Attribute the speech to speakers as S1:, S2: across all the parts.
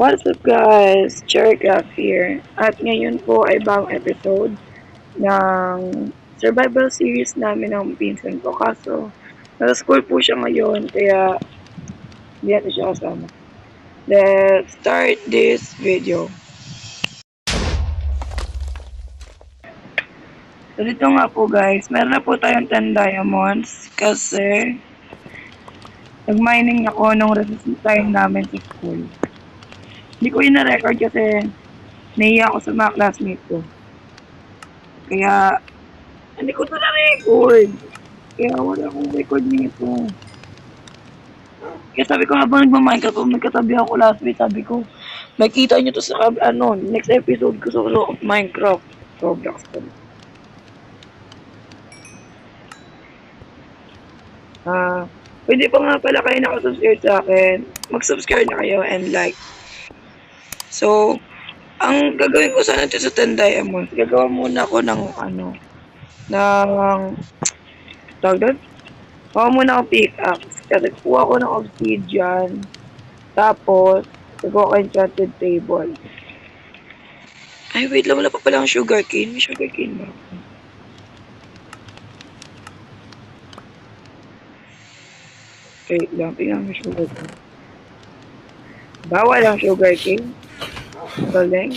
S1: What's up guys? Cherrycraft here. At ngayon po ay bagong episode ng survival series namin ng pinsan ko. Kaso, nasa school po siya ngayon kaya hindi natin siya kasama. Let's start this video. So dito nga po guys, meron na po tayong 10 diamonds kasi nag-mining ako nung recess time namin sa school. Hindi ko yun na-record kasi nahiya ako sa mga classmates ko. Kaya, hindi ko ito na-record. Kaya wala akong record nito. Kaya sabi ko habang nagma-Minecraft, nagkatabi ako last week, sabi ko, makita nyo to sa next episode ko sa Minecraft. Roblox ko. Pwede pa nga pala kayo nakasubscribe sa akin. Mag-subscribe na kayo and like. So, ang gagawin ko sana dito sa 10 diamonds, gagawa muna ako ng tawag doon? Gawa muna akong pickaxe. Kasi kuha ko ng obsidian. Tapos, gagawa ko enchanted table. Ay, wait lang. Wala pa pala ang sugarcane. May sugarcane ba? Wait lang. Tingnan mo sugarcane. Bawal ang sugarcane. Galing.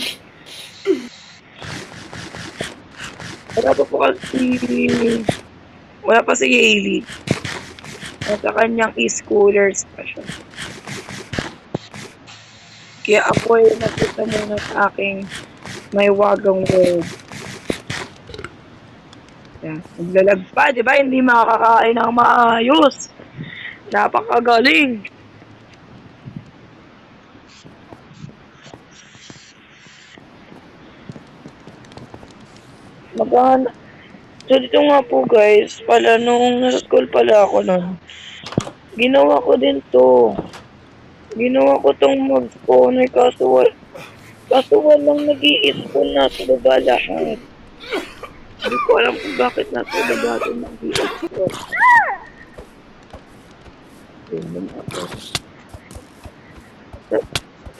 S1: Wala pa po kasi... Wala pa si Hailey. Nasa kanyang e-schoolers pa siya. Kaya ako ay nakita muna sa aking may wagang world. Yan. Naglalag pa, di ba? Hindi makakakain ng maayos. Napakagaling. Magana. So, dito nga po guys, pala nung nasa school pala ako nun, ginawa ko din to. Ginawa ko tong mag-spawner kaso walang nag-i-spawn na sa baba lahat. Hindi ko alam kung bakit nasa baba ito nag-i-spawn.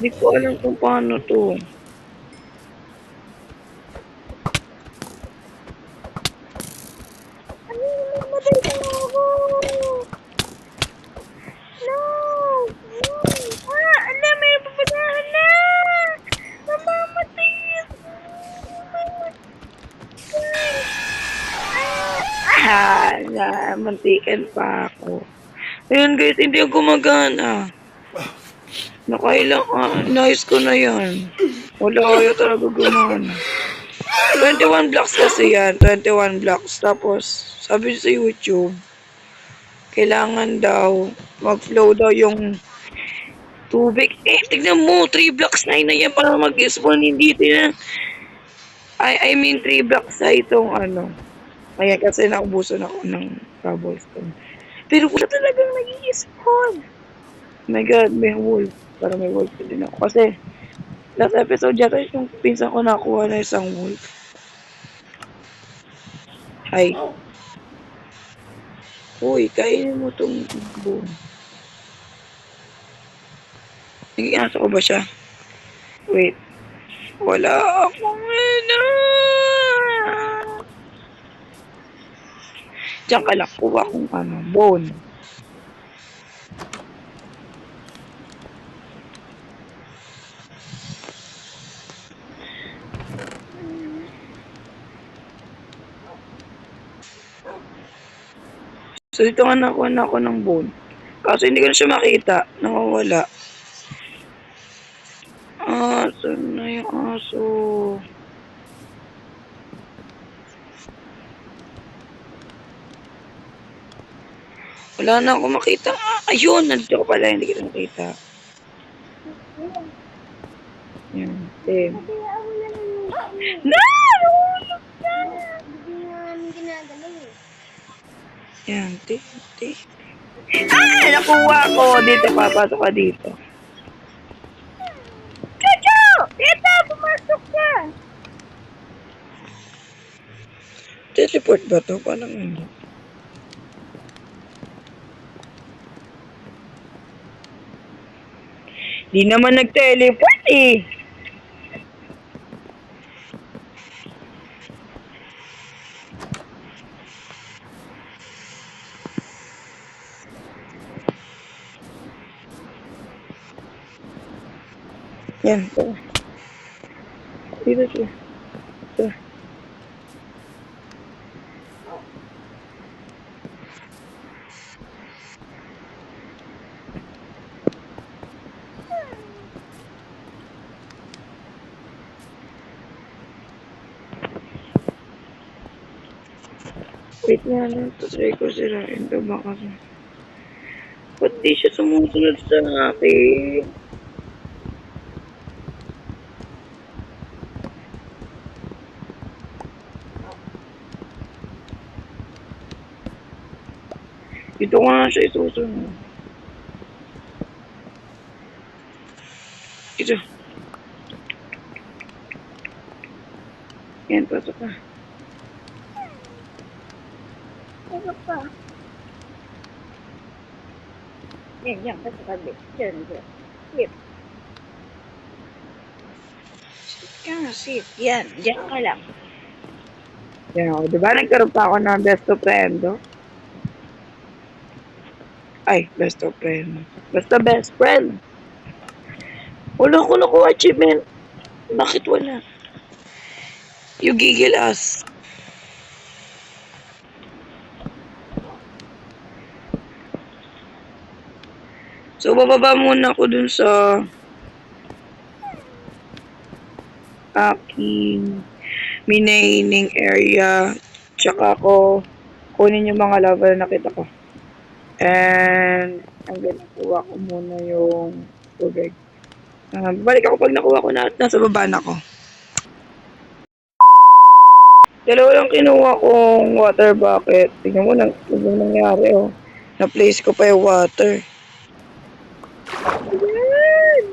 S1: Hindi ko alam kung paano to. Mantikan pa ako. Ayun guys, hindi ako gumagana. Nice ko na yan. Wala kayo talaga gumana. 21 blocks kasi yan. 21 blocks. Tapos, sabi sa YouTube, kailangan daw mag-flow daw yung tubig. Tignan mo, 3 blocks na yan para mag-spawn. Hindi din. I mean, 3 blocks na itong Ayan, kasi naubusan ako ng cobblestone. Pero wala talagang nag-i-spawn. Oh my God, may wolf. Para may wolf din ako. Kasi, last episode yata yung pinsan ko nakuha na isang wolf. Hi. Uy, kainin mo tong bone. Naging aso ko ba siya? Wait. Wala akong Diyan ka lang, kuha kong bone. So, dito nga nakuha na ako ng bone. Kaso hindi ko na siya makita. Nakawala. Saan na yung aso? Wala na ako makita. Ayun! Nandito ko pala. Hindi kita makita. Yan. No! Yan. Nakuha ko! Dito, papasok ka dito. Chuchu! Dito! Pumasok ka! Teleport ba to? Parang hindi. Di naman nag-teleport eh. Yan, tara. Dito siya. Tara. Wait nga lang, try ko sirain to baka. Ba't di siya sumusunod sa akin? Dito ko nga siya isusunod. Ito. Yan, pasok ka.
S2: Pasok pa. Yan, pasok ka. Diyan. Sit. Sit ka nga, sit. Yan, diyan ka lang.
S1: Yan ako. Diba nagkaroon pa ako ng best of friend, oh? Ay, best of friend. Basta best friend. Wala ko nakuha achievement. Bakit wala? You giggle us. So, bababa muna ako dun sa aking minaining area. Tsaka ako kunin yung mga lava na nakita ko. And, ang ginagawa ko muna yung tubig. Babalik ako pag nakuha ko na at nasa baba na ako. Dalawa lang kinuha kong water bucket. Tingnan mo, nang nangyari, oh. Na-place ko pa yung water.
S2: Ayan!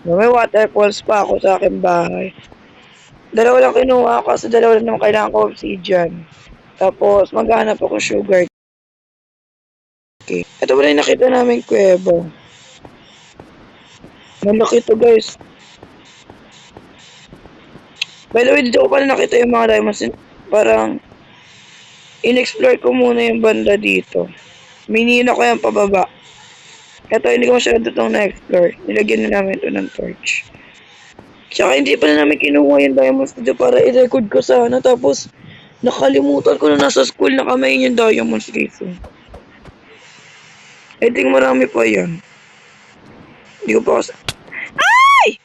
S1: May waterfalls pa ako sa aking bahay. Dalawa lang kinuha ko kasi dalawa lang naman kailangan ko obsidian. Tapos, maghanap ako sugar cake. Ito wala yung nakita namin kuweba. Malaki to, guys. By the way, dito ko pala nakita yung mga diamonds. Parang, in-explore ko muna yung banda dito. Minina ko yung pababa. Ito, hindi ko masyado itong na-explore. Nilagyan na namin ito ng torch. Tsaka hindi pa na namin kinuha yung diamonds dito para i-record ko sana. Tapos, nakalimutan ko na nasa school na kamayin yung diamonds, guys. I think marami pa yan. Hindi ko pa kasi... Ay!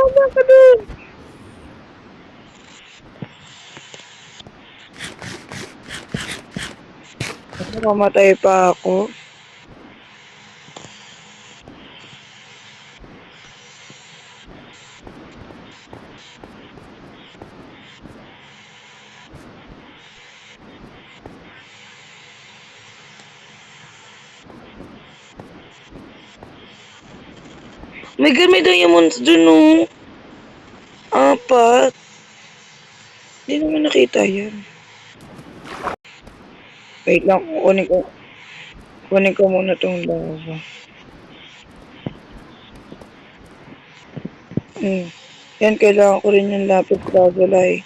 S1: Baba ka dun! Nakamatay pa ako. My God, may diamonds dun, oh. Apat. Hindi naman nakita yan. Wait lang, kunin ko muna tong lava. Yan, kailangan ko rin yung lapis lazuli.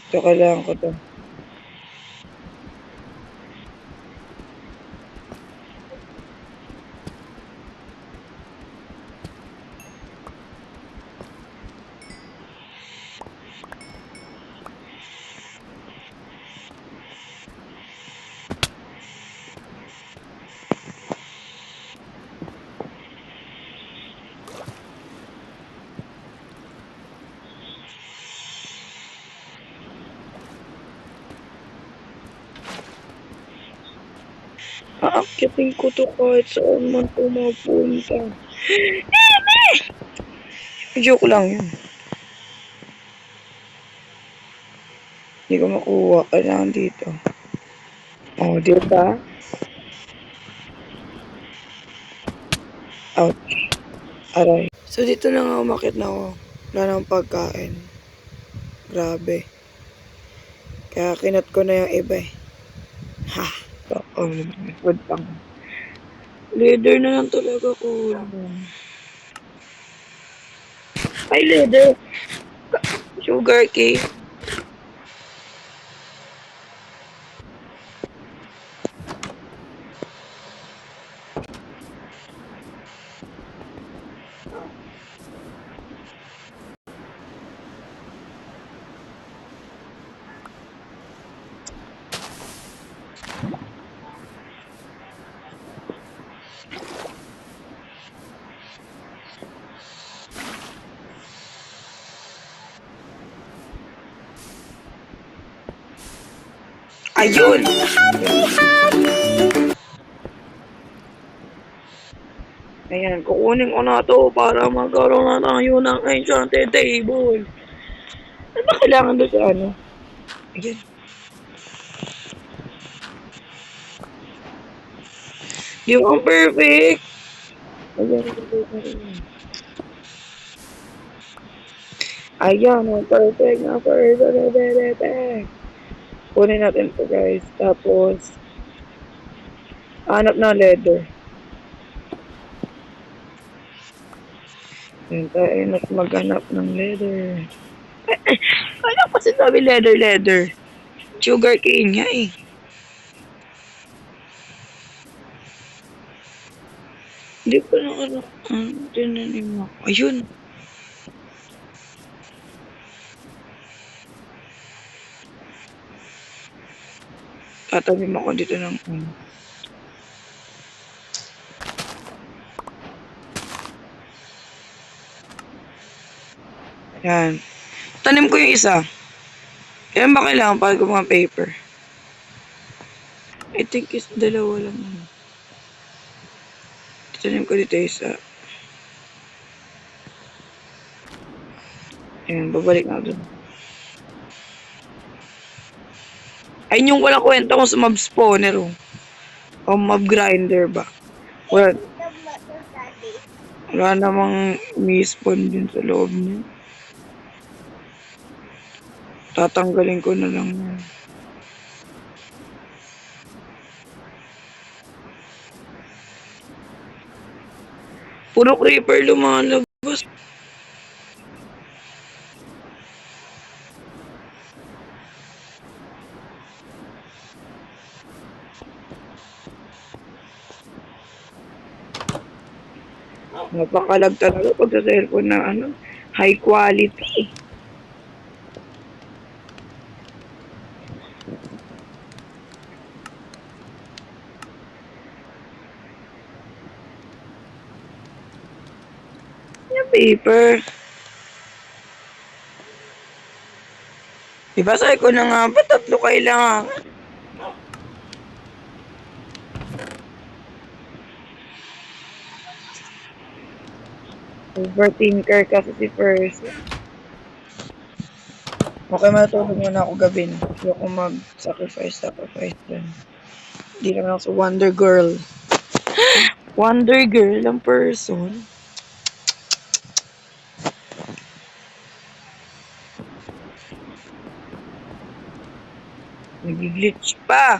S1: Ito, kailangan ko to. Aakyatin ko to kahit saan man pumapunta. Joke lang yun. Hindi ko makuha. Kailangan dito. Oh, di ba? Ouch. Aray. So dito na nga umakit na ako. Wala nang pagkain. Grabe. Kaya kinat ko na yung iba eh. Ha! Oo, food pang. Leather na lang talaga ko. Ay, leather. Sugar cake. Ayun! Ayan, kukunin ko na to para magkaroon na tayo ng enchanted table. Ano ba kailangan doon sa ano? Ayan. Yung ang perfect. Ayan. Ayan, ang perfect na perfect. Kunin natin to guys. Tapos, hanap na leather. Hintayin at maghanap ng leather. Kala ko sinabi leather. Sugar cane nga eh. Hindi ko na alam. Tinanim mo. Ayun. Tatabi mo ako dito ng Yan. Tanim ko yung isa. Yan ba kailangan para ko mga paper? I think is dalawa lang. Tanim ko dito isa. Ayan, babalik na doon. Ayun yung walang kwenta ko sa mob spawner oh. O mob grinder ba? Wala namang mi-spawn din sa loob niya. Tatanggalin ko na lang yan. Puro creeper lumalabas. Napakalag talaga pag sa cellphone na ano, high quality. Yung paper. Diba sabi ko na nga ba, 3 kailangan. Overthinker kasi si Percy. Okay, matulog muna ako gabi na. Ayoko mag-sacrifice dun. Hindi naman ako sa Wonder Girl. Wonder Girl ang person. Nag-glitch pa.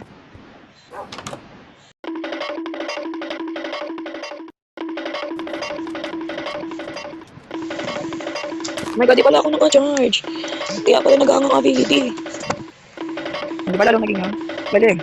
S1: Oh my god, di pala ako naka-charge. Kaya pala nag-aangang ability. Hindi ba lalong naging hang? Galing.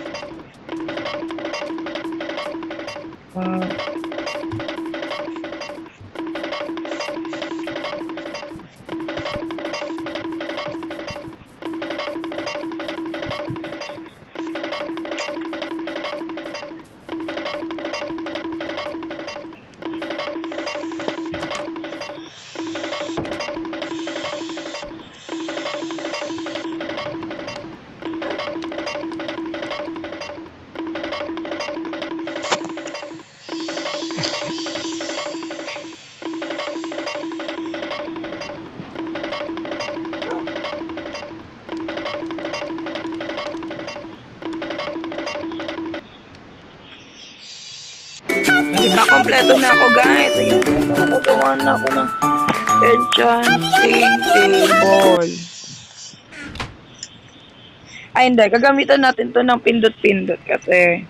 S1: Diba, kompleto na ako, guys. Ayun, nakagawa na ako ng enchanting table. Ay, hindi. Gagamitan natin to ng pindot-pindot kasi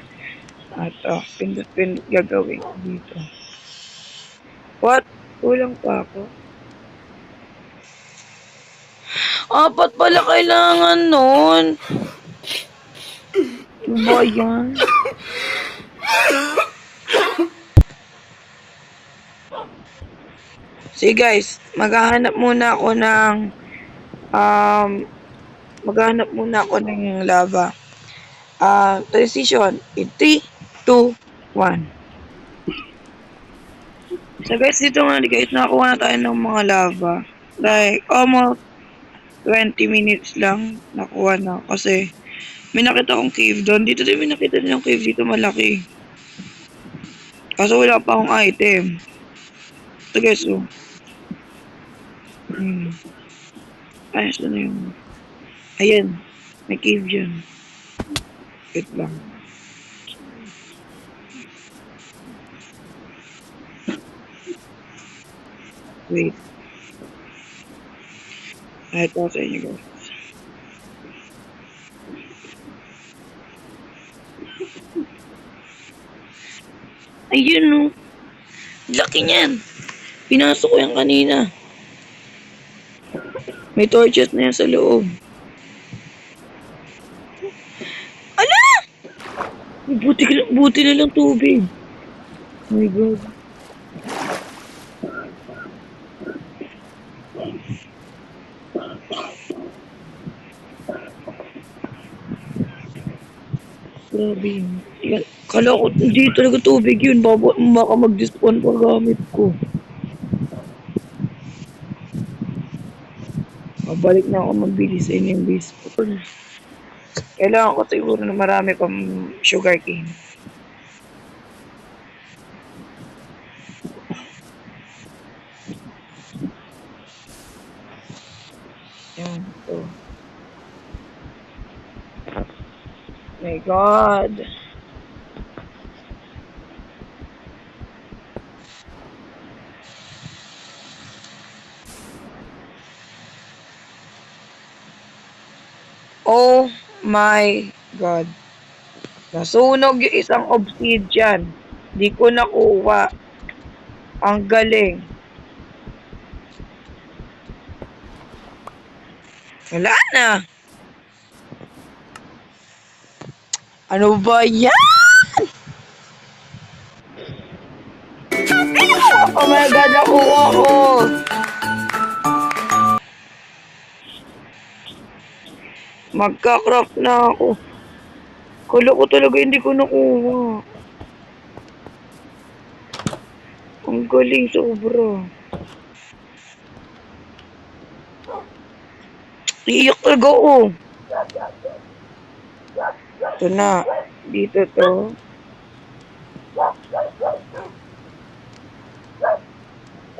S1: pindot-pindot gagawin ko dito. What? Kulang pa ako? Apat pala kailangan nun. Diba yan? Sige guys, maghahanap muna ako ng lava. Transition in 3, 2, 1. So guys, dito nga guys, nakakuha na tayo ng mga lava. Like, almost 20 minutes lang nakuha na. Kasi, may nakita akong cave doon. Dito din may nakita din yung cave dito malaki. Kaso wala pa akong item. So guys, oh. Ayos na yun. Ayan, may cave dyan. Wait lang. Wait. Kahit ako sa inyo guys. Ayun no. Laki niyan. Pinasok ko yan kanina. May torches na yan sa loob. Ala! Buti na lang tubig. Oh my God. Grabe yun. Yan. Kala ko hindi talaga tubig yun. Baka mag-despawn pa gamit ko. Mabalik na ako magbili sa inyo yung base ko. Kailangan ko siguro na marami pang sugar cane. Yan. So. My God. Oh my God. Nasunog yung isang obsidian. Di ko nakuha. Ang galing. Wala na. Ano ba yan? Oh my God, nakuha ko. Magka-craft na ako. Kala ko talaga hindi ko nakuha. Ang galing sobra. Iiyak talaga ako. Ito na. Dito to.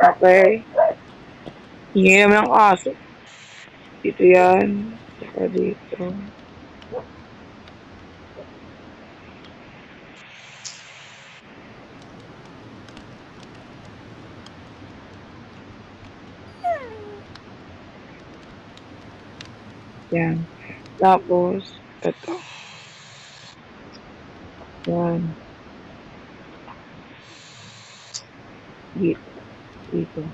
S1: Okay. Hingi naman ang aso. Dito yan. Saka dito. Yan. Tapos, ito. Yan. Dito. Dito.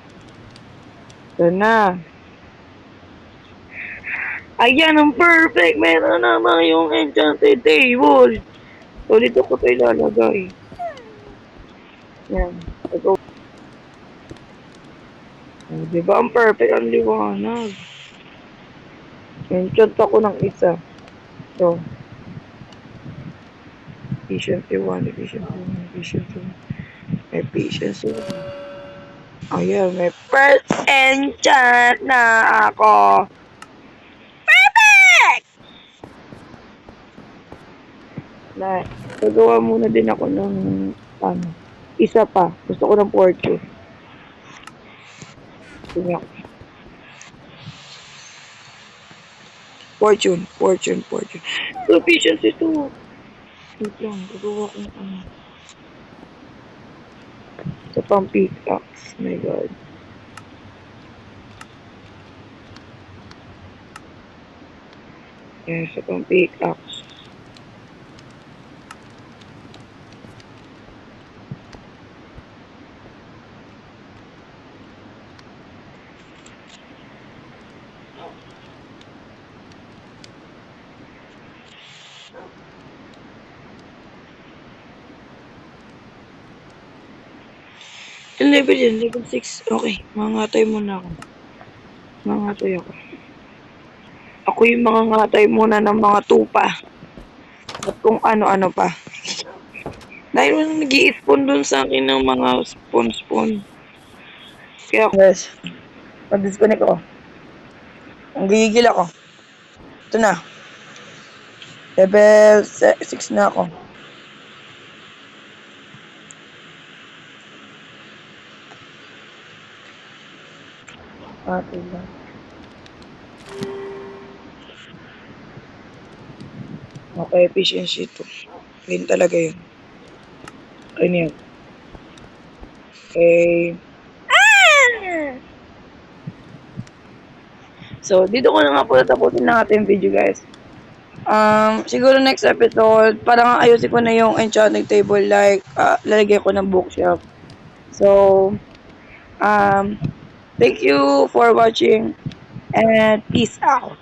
S1: Ito na. Ayan, ang perfect! Meron naman yung enchanted table. So, dito ko ito ilalagay. Yan. Ito. Oh, diba ang perfect? Ang liwanag. Enchant ako ng isa. So, efficiency 1, efficiency 1, efficiency 1, efficiency 1. Ayan, may first enchant na ako. Perfect! Na, gagawa muna din ako ng, isa pa. Gusto ko ng fortune. Tingnan ko. Fortune. Efficiency 2. Wait lang, gagawa ko ng pang pickaxe. Oh my god. Yan, isa pang pickaxe. Yung level yan, level 6. Okay, mangangatay muna ako. Mangangatay ako. Ako yung mangangatay muna ng mga tupa. At kung ano-ano pa. Dahil walang nag-i-spawn dun sa akin ng mga spawn-spawn. Kaya guys, mag-disconnect ako. Ang gigigil ako. Ito na. Level 6 na ako. Ate lang. Okay, efficiency 2. Yun talaga yun. Ayun yun. Okay. So, dito ko na nga po tapusin na ating video, guys. Siguro next episode, parang ayusin ko na yung enchanting table, like, lalagyan ko ng bookshelf. So, thank you for watching, and peace out.